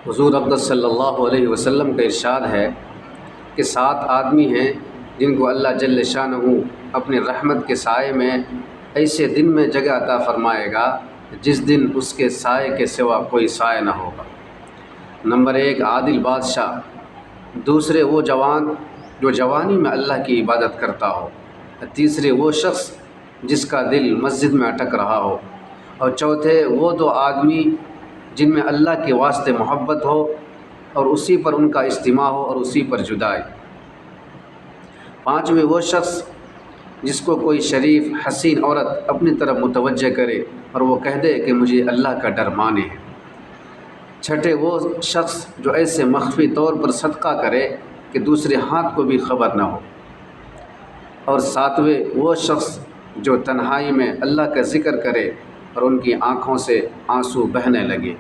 حضور اقدس صلی اللہ علیہ وسلم کا ارشاد ہے کہ 7 آدمی ہیں جن کو اللہ جل شانہ اپنی رحمت کے سائے میں ایسے دن میں جگہ عطا فرمائے گا جس دن اس کے سائے کے سوا کوئی سائے نہ ہوگا۔ نمبر 1 عادل بادشاہ، دوسرے وہ جوان جو جوانی میں اللہ کی عبادت کرتا ہو، تیسرے وہ شخص جس کا دل مسجد میں اٹک رہا ہو، اور چوتھے وہ 2 آدمی جن میں اللہ کے واسطے محبت ہو اور اسی پر ان کا اجتماع ہو اور اسی پر جدائی۔ 5ویں وہ شخص جس کو کوئی شریف حسین عورت اپنی طرف متوجہ کرے اور وہ کہہ دے کہ مجھے اللہ کا ڈر مانے ہے۔ 6 وہ شخص جو ایسے مخفی طور پر صدقہ کرے کہ دوسرے ہاتھ کو بھی خبر نہ ہو۔ اور 7ویں وہ شخص جو تنہائی میں اللہ کا ذکر کرے اور ان کی آنکھوں سے آنسو بہنے لگے۔